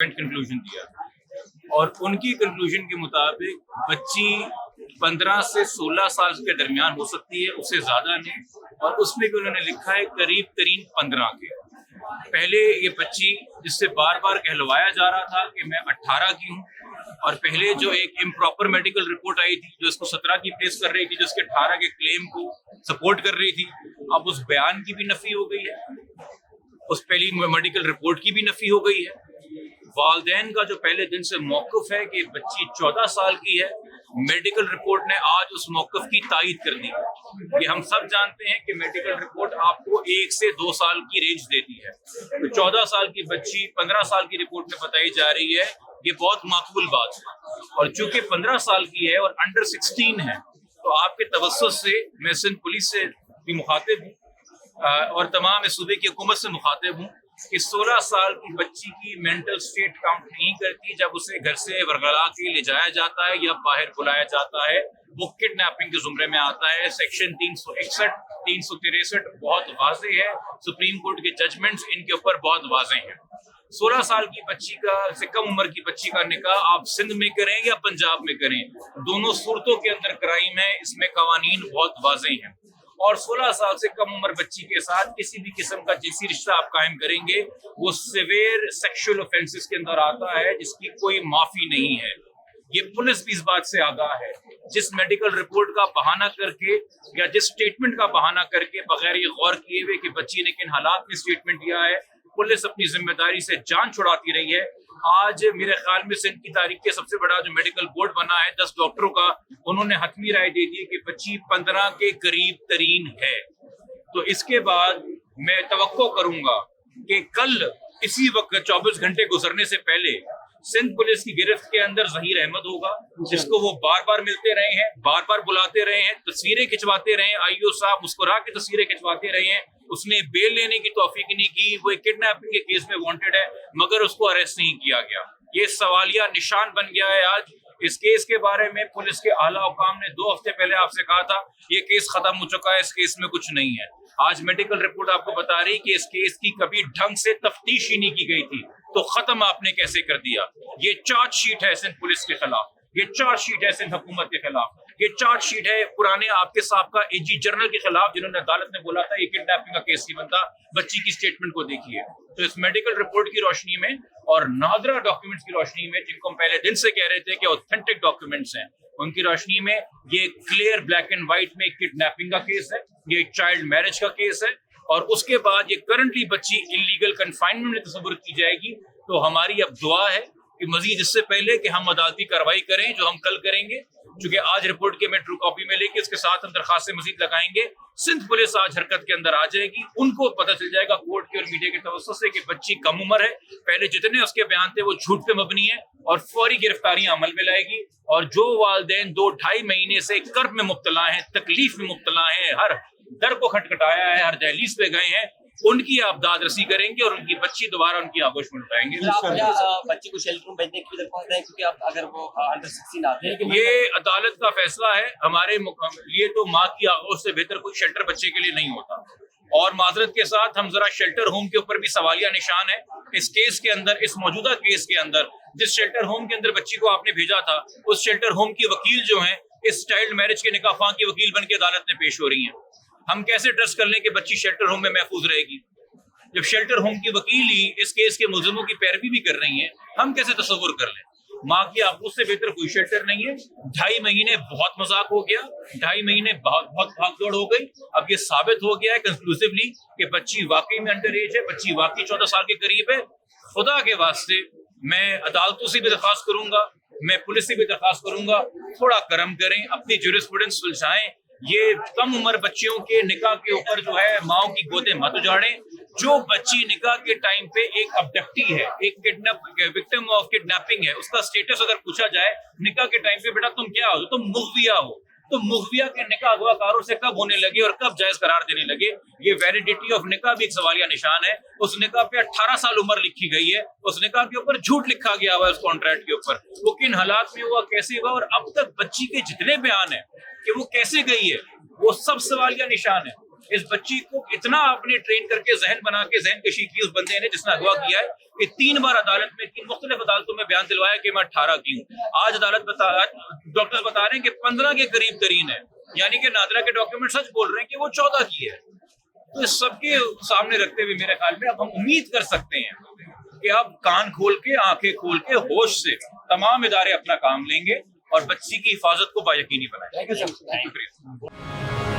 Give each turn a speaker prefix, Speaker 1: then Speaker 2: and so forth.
Speaker 1: Conclusion दिया और उनकी कंक्लूजन के मुताबिक बच्ची 15 से 16 साल के दरमियान हो सकती है, उससे ज़्यादा नहीं। और उसमें भी उन्होंने लिखा है करीब करीब 15 के। पहले ये बच्ची जिससे बार बार कहलवाया जा रहा था कि मैं 18 की हूँ, और पहले जो एक इम्प्रॉपर मेडिकल रिपोर्ट आई थी जो इसको 17 की प्लेस कर रही थी, जो इसके 18 के क्लेम को सपोर्ट कर रही थी, अब उस बयान की भी नफी हो गई है, उस पहली मेडिकल रिपोर्ट की भी नफी हो गई है। वालदैन का जो पहले दिन से मौक़िफ़ है कि बच्ची 14 साल की है, मेडिकल रिपोर्ट ने आज उस मौक़िफ़ की तायद कर दी। ये हम सब जानते हैं कि मेडिकल रिपोर्ट आपको 1 से 2 साल की रेंज देती है, तो 14 साल की बच्ची 15 साल की रिपोर्ट में बताई जा रही है, ये बहुत माकूल बात है। और चूंकि 15 साल की है और अंडर 16 है, तो आपके तवज्जुह से मैं सिंध पुलिस से भी मुखातिब हूँ और तमाम इस सूबे की हुकूमत से मुखातिब हूँ कि 16 साल की बच्ची की मेंटल स्टेट काउंट नहीं करती जब उसे घर से वरगला के ले जाया जाता है या बाहर बुलाया जाता है, वो किडनैपिंग के जुमरे में आता है। सेक्शन 361, 363 बहुत वाज़ेह है, सुप्रीम कोर्ट के जजमेंट्स इनके ऊपर बहुत वाज़ेह हैं। 16 साल की बच्ची का से कम उम्र की बच्ची का निकाह आप सिंध में करें या पंजाब में करें, दोनों सूरतों के अंदर क्राइम है, इसमें कवानीन बहुत वाज़ेह हैं। और 16 साल से कम उम्र बच्ची के साथ किसी भी किस्म का जिनसी रिश्ता आप कायम करेंगे, वो सिवियर सेक्सुअल ऑफेंसेस के अंदर आता है, जिसकी कोई माफी नहीं है। ये पुलिस भी इस बात से आगाह है। जिस मेडिकल रिपोर्ट का बहाना करके या जिस स्टेटमेंट का बहाना करके बगैर ये गौर किए हुए कि बच्ची ने किन हालात में स्टेटमेंट दिया है, पुलिस अपनी जिम्मेदारी से जान छुड़ाती रही है। आज मेरे ख्याल में सिंध की तारीख के सबसे बड़ा जो मेडिकल बोर्ड बना है 10 डॉक्टरों का, उन्होंने हतमी राय दे दी कि बच्ची 15 के करीब तरीन है। तो इसके बाद मैं तवक्को करूंगा कि कल इसी वक्त 24 घंटे गुजरने से पहले सिंध पुलिस की गिरफ्त के अंदर जहीर अहमद होगा, जिसको वो बार बार मिलते रहे हैं, बार बार बुलाते रहे हैं, तस्वीरें खिंचवाते रहे हैं, आईओ साहब मुस्कुरा के तस्वीरें खिंचवाते रहे हैं। उसने बेल लेने की तौफीक नहीं की, वो एक किडनैपिंग के केस में वांटेड है, मगर उसको अरेस्ट नहीं किया गया। ये सवालिया निशान बन गया है। आज इस केस के बारे में पुलिस के आला हुकाम ने 2 हफ्ते पहले आपसे कहा था ये केस खत्म हो चुका है, इस केस में कुछ नहीं है। आज मेडिकल रिपोर्ट आपको बता रही कि इस केस की कभी ढंग से तफ्तीश ही नहीं की गई थी, तो खत्म आपने कैसे कर दिया। ये चार्जशीट है सिंध पुलिस के खिलाफ, ये चार्जशीट है सिंध हुकूमत के खिलाफ, ये चार्जशीट है पुराने आपके साहब एजी जनरल के खिलाफ, जिन्होंने अदालत ने बोला था ये किडनैपिंग का केस ही बनता। बच्ची की स्टेटमेंट को देखिए। तो इस मेडिकल रिपोर्ट की रोशनी में और नादरा डॉक्यूमेंट्स की रोशनी में, जिनको हम पहले दिन से कह रहे थे कि ऑथेंटिक डॉक्यूमेंट्स हैं, उनकी रोशनी में ये क्लियर ब्लैक एंड व्हाइट में किडनैपिंग का केस है, ये चाइल्ड मैरिज का केस है। और उसके बाद ये करंटली बच्ची इलीगल कन्फाइनमेंट में तस्वुर की जाएगी। तो हमारी अब दुआ है कि मजीद इससे पहले कि हम अदालती कार्रवाई करें, जो हम कल करेंगे, चूंकि आज रिपोर्ट के मैं ट्रू कॉपी में लेके इसके साथ हम दरखास्तें मजीद लगाएंगे, सिंध पुलिस आज हरकत के अंदर आ जाएगी। उनको पता चल जाएगा कोर्ट के और मीडिया के तवज्जुह से कि बच्ची कम उम्र है, पहले जितने उसके बयान थे वो झूठ पे मबनी है, और फौरी गिरफ्तारियां अमल में लाएगी। और जो वालदैन 2-2.5 महीने से कर्ब में मुब्तला हैं, तकलीफ में मुब्तला हैं, हर दर को खटखटाया है, हर दहलीज पे गए हैं, उनकी आप दाद रसी करेंगे और उनकी बच्ची दोबारा उनकी आगोश में उठाएंगे।
Speaker 2: बच्ची को शेल्टर में भेजने की दरख्वास्त है, क्योंकि आप अगर वो अंडर 16 आते हैं,
Speaker 1: ये अदालत का फैसला है। हमारे लिए तो माँ की आगोश से बेहतर कोई शेल्टर बच्चे के लिए नहीं होता। और माजरत के साथ हम जरा शेल्टर होम के ऊपर भी सवालिया निशान है। इस केस के अंदर, इस मौजूदा केस के अंदर, जिस शेल्टर होम के अंदर बच्ची को आपने भेजा था, उस शेल्टर होम की वकील जो है इस चाइल्ड मैरिज के निकाह ख्वाह की वकील बन के अदालत में पेश हो रही है। हम कैसे ट्रस्ट कर लें कि बच्ची शेल्टर होम में महफूज रहेगी, जब शेल्टर होम की वकील ही इस केस के मुलजिमों की पैरवी भी कर रही हैं? हम कैसे तसव्वुर कर लें? माँ की आगोश से बेहतर कोई शेल्टर नहीं है। 2.5 महीने बहुत मजाक हो गया, 2.5 महीने बहुत भागदौड़ हो गई। अब ये साबित हो गया है कंक्लूसिवली कि बच्ची वाकई में अंडर एज है, बच्ची वाकई 14 साल के करीब है। खुदा के वास्ते मैं अदालतों से भी दरख्वास्त करूंगा, मैं पुलिस से भी दरख्वास्त करूंगा, थोड़ा करम करें, अपनी ज्यूरिस्प्रूडेंस सुलझाएं। ये कम उम्र बच्चियों के निकाह के ऊपर जो है माओ की गोदे मत उजाड़ें। जो बच्ची निकाह के टाइम पे एक अबडक्टी है, एक विक्टिम ऑफ किडनैपिंग है, उसका स्टेटस अगर पूछा जाए निकाह के टाइम पे, बेटा तुम क्या हो, तुम मुगविया हो, तो मुगविया के निकाह अगवाकारों से कब होने लगे और कब जायज करार देने लगे? ये वैलिडिटी ऑफ निकाह भी एक सवालिया निशान है। उस निकाह पे 18 साल उम्र लिखी गई है, उस निकाह के ऊपर झूठ लिखा गया हुआ है उस कॉन्ट्रैक्ट के ऊपर, वो किन हालात में हुआ, कैसे हुआ, और अब तक बच्ची के जितने बयान है कि वो कैसे गई है, वो सब सवालिया निशान है। اس بچی کو اتنا آپ نے ٹرین کر کے ذہن بنا کے ذہن کشی کی اس بندے نے جس نے اغوا کیا ہے کہ 3 بار عدالت میں 3 مختلف عدالتوں میں بیان دلوایا کہ میں 18 کی ہوں. آج ڈاکٹر بتا رہے ہیں کہ 15 کے قریب ترین ہے, یعنی کہ نادرہ کے ڈاکیومنٹ سچ بول رہے ہیں کہ وہ 14 کی ہے. تو اس سب کے سامنے رکھتے ہوئے میرے خیال میں اب ہم امید کر سکتے ہیں کہ اب کان کھول کے آنکھیں کھول کے ہوش سے تمام ادارے اپنا کام لیں گے اور بچی کی حفاظت کو با یقینی بنائیں گے.
Speaker 2: Thank you.